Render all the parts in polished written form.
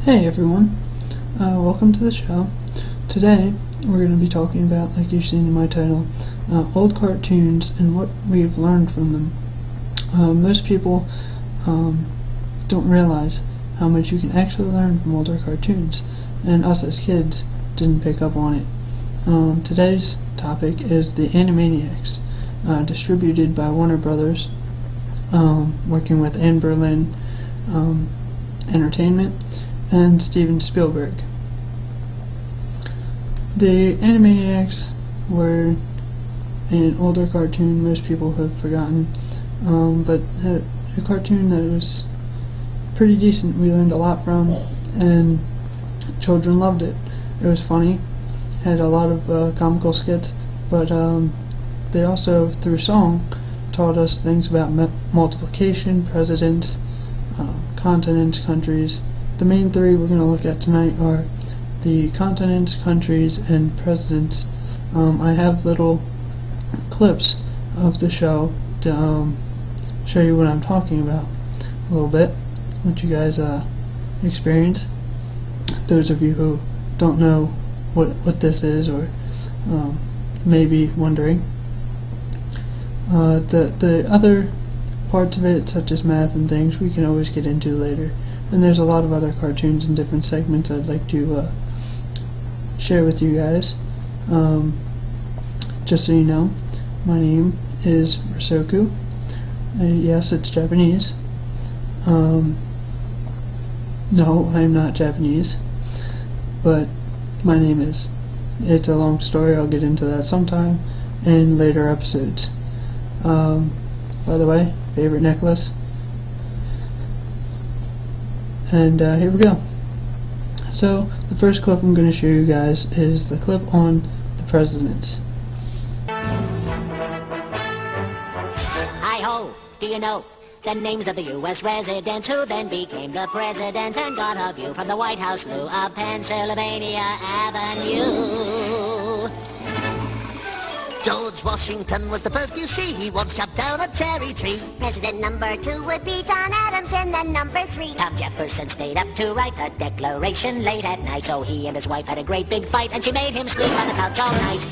Hey everyone, welcome to the show. Today we're going to be talking about, like you've seen in my title, old cartoons and what we've learned from them. Most people don't realize how much you can actually learn from older cartoons, and us as kids didn't pick up on it. Today's topic is the Animaniacs, distributed by Warner Brothers, working with Anne Berlin Entertainment and Steven Spielberg. The Animaniacs were an older cartoon most people have forgotten, but a cartoon that was pretty decent. We learned a lot from, and children loved it. It was funny, had a lot of comical skits, but they also, through song, taught us things about multiplication, presidents, continents, countries. The main three we're going to look at tonight are the continents, countries, and presidents. I have little clips of the show to show you what I'm talking about a little bit, let you guys experience. Those of you who don't know what this is, or may be wondering. The other parts of it, such as math and things, we can always get into later. And there's a lot of other cartoons and different segments I'd like to share with you guys. Just so you know, my name is Risoku. Yes, it's Japanese. No, I'm not Japanese, but my name is. It's a long story. I'll get into that sometime in later episodes. By the way, favorite necklace. And here we go. So, the first clip I'm going to show you guys is the clip on the presidents. Hi-ho, do you know the names of the U.S. residents who then became the presidents and got a view from the White House loo of Pennsylvania Avenue? George Washington was the first you see. He once chopped down a cherry tree. President number 2 would be John Adams, and then number 3. Tom Jefferson stayed up to write the Declaration late at night, so he and his wife had a great big fight, and she made him sleep on the couch all night.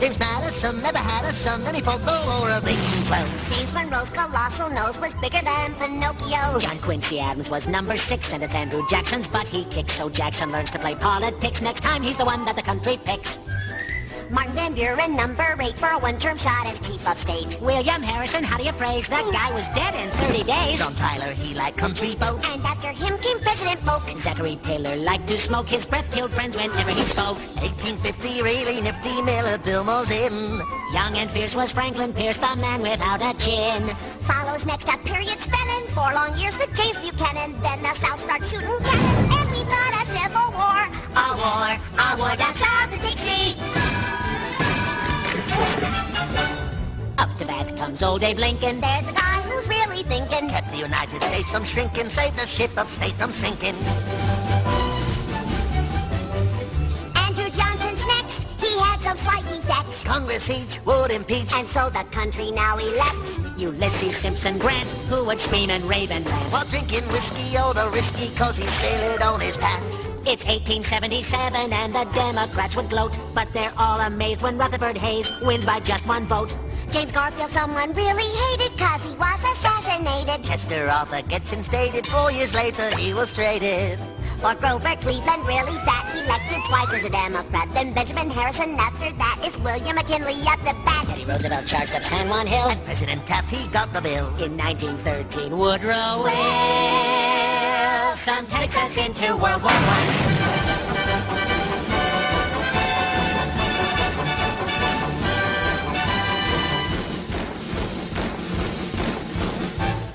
James Madison never had a son, and he fought the War of 1812. James Monroe's colossal nose was bigger than Pinocchio. John Quincy Adams was number 6, and it's Andrew Jackson's butt he kicks, so Jackson learns to play politics. Next time he's the one that the country picks. Martin Van Buren, number 8, for a one-term shot as chief of state. William Harrison, how do you praise? That guy was dead in 30 days. John Tyler, he liked country folk, and after him came President Polk. Zachary Taylor liked to smoke. His breath killed friends whenever he spoke. 1850, really nifty Miller Fillmore's in. Young and fierce was Franklin Pierce, the man without a chin. Follows next a period spanning 4 long years with James Buchanan. Then the South starts shooting cannon, and we got a civil war. A war down south of Dixie. Up to that comes old Abe Lincoln. There's a guy who's really thinking. Kept the United States from shrinking, saved the ship of state from sinking. Andrew Johnson's next. He had some slight defects, Congress each would impeach, and so the country now elects Ulysses Simpson Grant, who would scream and rave and rant while drinking whiskey, oh the risky, 'cause he sailed on his pants. It's 1877 and the Democrats would gloat, but they're all amazed when Rutherford Hayes wins by just 1 vote. James Garfield someone really hated 'cause he was assassinated. Chester Arthur gets instated, 4 years later he was traded. For Grover Cleveland, really that elected twice as a Democrat. Then Benjamin Harrison, after that is William McKinley at the back. Teddy Roosevelt charged up San Juan Hill, And President Taft, he got the bill. in 1913 Woodrow Wilson takes us into World War I.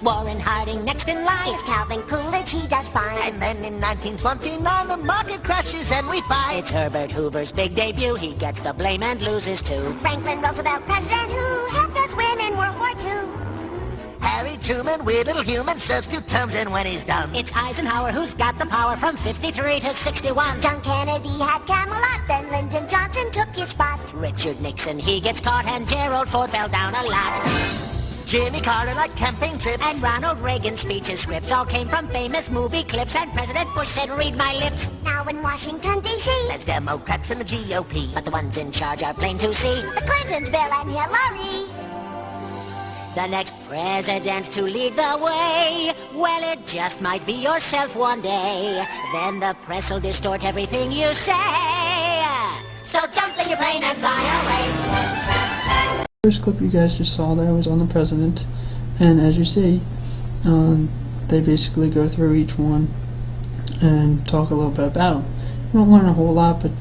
Warren Harding next in line. It's Calvin Coolidge, he does fine. And then in 1929 the market crashes and we fight. It's Herbert Hoover's big debut. He gets the blame and loses too. Franklin Roosevelt, president who helped us win in World War II. Harry Truman, weird little human, serves 2 terms and when he's done, it's Eisenhower who's got the power from 53 to 61. John Kennedy had Camelot, then Lyndon Johnson took his spot. Richard Nixon, he gets caught, and Gerald Ford fell down a lot. Jimmy Carter liked campaign trips. And Ronald Reagan's speeches scripts all came from famous movie clips. And President Bush said, read my lips. Now in Washington, D.C., There's Democrats in the GOP. but the ones in charge are plain to see. The Clintons, Bill and Hillary. The next president to lead the way, well, it just might be yourself one day. Then the press will distort everything you say. So jump in your plane and fly away. First clip you guys just saw there was on the president, and as you see, they basically go through each one and talk a little bit about them. You don't learn a whole lot, but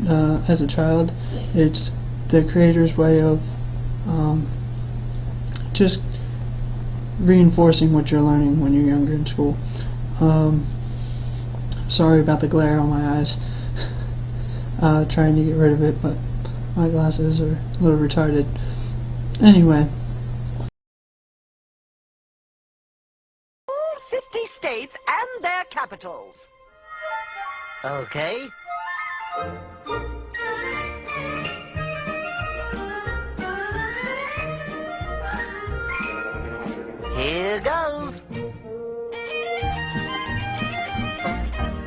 as a child, it's the creator's way of just reinforcing what you're learning when you're younger in school. Sorry about the glare on my eyes. Trying to get rid of it, but my glasses are a little retarded. Anyway. All 50 states and their capitals. Okay. Here goes.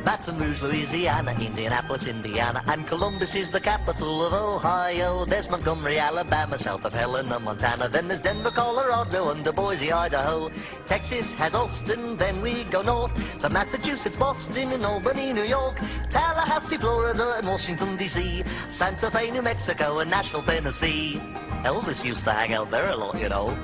Baton Rouge, Louisiana, Indianapolis, Indiana, and Columbus is the capital of Ohio. There's Montgomery, Alabama, south of Helena, Montana. Then there's Denver, Colorado, under Boise, Idaho. Texas has Austin, then we go north to Massachusetts, Boston, and Albany, New York, Tallahassee, Florida, and Washington, D.C., Santa Fe, New Mexico, and Nashville, Tennessee. Elvis used to hang out there a lot, you know.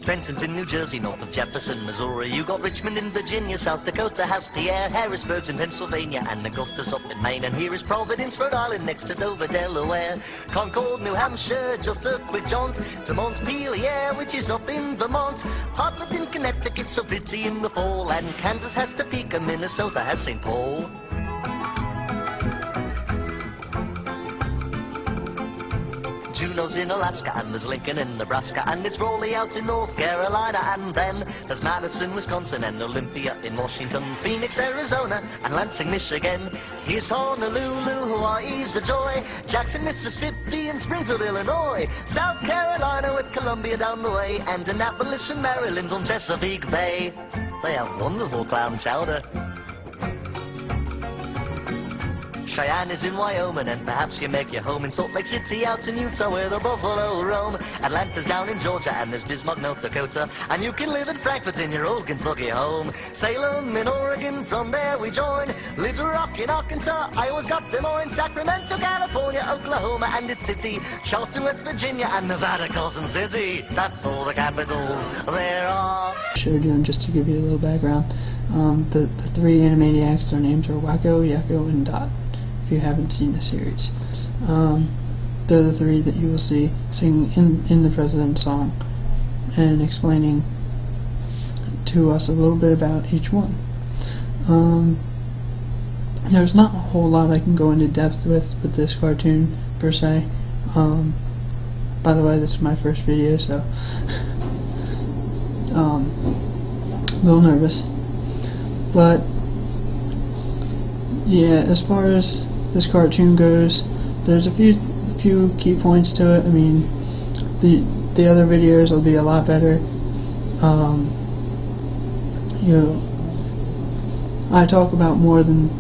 Trenton's in New Jersey, north of Jefferson, Missouri. You got Richmond in Virginia, South Dakota has Pierre. Harrisburg's in Pennsylvania, and Augustus up in Maine. And here is Providence, Rhode Island, next to Dover, Delaware. Concord, New Hampshire, just a quick jaunt to Montpelier, which is up in Vermont. Hartford in Connecticut, so pretty in the fall. And Kansas has Topeka, Minnesota has St. Paul. Juneau's in Alaska, and there's Lincoln in Nebraska, and it's Raleigh out in North Carolina, and then there's Madison, Wisconsin, and Olympia in Washington, Phoenix, Arizona, and Lansing, Michigan. Here's Honolulu, Hawaii's a joy, Jackson, Mississippi, and Springfield, Illinois, South Carolina with Columbia down the way, and Annapolis in Maryland on Chesapeake Bay. They have wonderful clam chowder. Cheyenne is in Wyoming, and perhaps you make your home in Salt Lake City out in Utah where the buffalo roam. Atlanta's down in Georgia, and there's Bismarck, North Dakota, and you can live in Frankfort in your old Kentucky home. Salem in Oregon, from there we join. Little Rock in Arkansas, Iowa's got Des Moines, Sacramento, California, Oklahoma and its city, Charleston, West Virginia, and Nevada, Carson City. That's all the capitals there are. Showed you, and just to give you a little background, the three Animaniacs, their names are Wacko, Yakko, and Dot. If you haven't seen the series, they're the three that you will see singing in the President's song and explaining to us a little bit about each one. There's not a whole lot I can go into depth with this cartoon per se. By the way, this is my first video, so a little nervous, but yeah, as far as this cartoon goes, there's a few key points to it. I mean, the other videos will be a lot better. You know, I talk about more than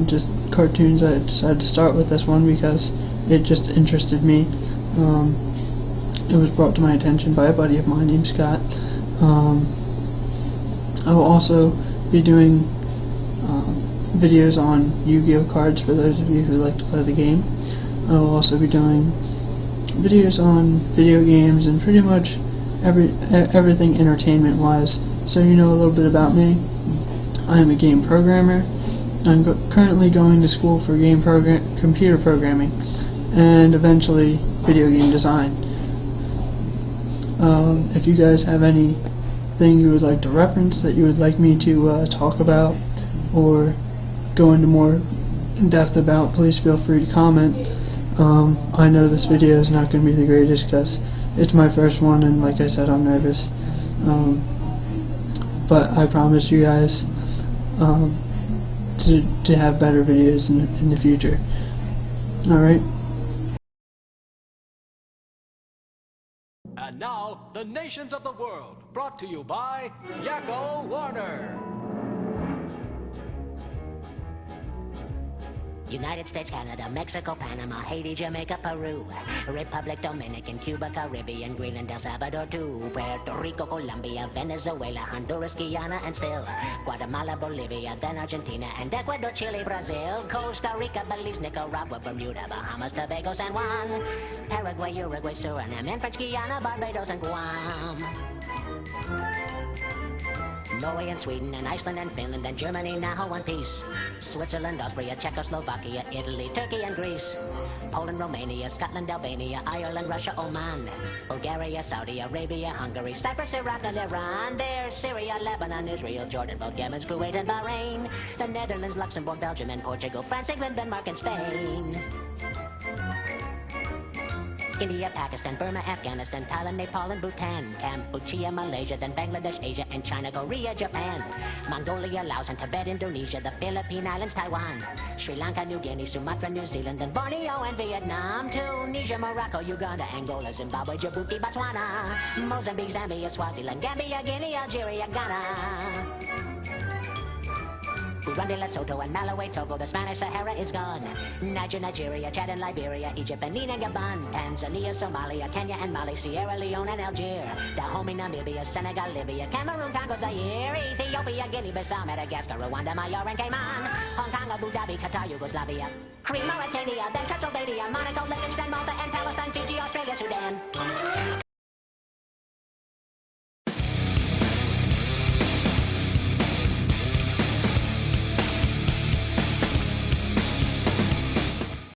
just cartoons. I decided to start with this one because it just interested me. It was brought to my attention by a buddy of mine named Scott. I will also be doing videos on Yu-Gi-Oh cards for those of you who like to play the game. I will also be doing videos on video games and pretty much everything entertainment wise, so you know a little bit about me. I am a game programmer. I'm currently going to school for computer programming and eventually video game design. If you guys have anything you would like to reference that you would like me to talk about or go into more in depth about, please feel free to comment. I know this video is not going to be the greatest because it's my first one, and like I said, I'm nervous. But I promise you guys to have better videos in the future. Alright? And now, the nations of the world, brought to you by Yakko Warner. United States, Canada, Mexico, Panama, Haiti, Jamaica, Peru, Republic Dominican, Cuba, Caribbean, Greenland, El Salvador, too, Puerto Rico, Colombia, Venezuela, Honduras, Guyana, and still Guatemala, Bolivia, then Argentina, and Ecuador, Chile, Brazil, Costa Rica, Belize, Nicaragua, Bermuda, Bahamas, Tobago, San Juan, Paraguay, Uruguay, Suriname, and French Guiana, Barbados, and Guam. Norway and Sweden and Iceland and Finland and Germany now one piece. Switzerland, Austria, Czechoslovakia, Italy, Turkey and Greece. Poland, Romania, Scotland, Albania, Ireland, Russia, Oman. Bulgaria, Saudi Arabia, Hungary, Cyprus, Iraq and Iran. There's Syria, Lebanon, Israel, Jordan, both Yemen, Kuwait and Bahrain. The Netherlands, Luxembourg, Belgium and Portugal, France, England, Denmark and Spain. India, Pakistan, Burma, Afghanistan, Thailand, Nepal and Bhutan, Cambodia, Malaysia, then Bangladesh, Asia and China, Korea, Japan, Mongolia, Laos and Tibet, Indonesia, the Philippine Islands, Taiwan, Sri Lanka, New Guinea, Sumatra, New Zealand, then Borneo and Vietnam, Tunisia, Morocco, Uganda, Angola, Zimbabwe, Djibouti, Botswana, Mozambique, Zambia, Swaziland, Gambia, Guinea, Algeria, Ghana. Burundi, Lesotho, and Malawi, Togo, the Spanish Sahara is gone. Niger, Nigeria, Chad and Liberia, Egypt, Benin and Gabon, Tanzania, Somalia, Kenya and Mali, Sierra Leone and Algeria, Dahomey, Namibia, Senegal, Libya, Cameroon, Congo, Zaire, Ethiopia, Guinea-Bissau, Madagascar, Rwanda, Mayor and Cayman, Hong Kong, Abu Dhabi, Qatar, Yugoslavia, Crete, Mauritania, then Transylvania.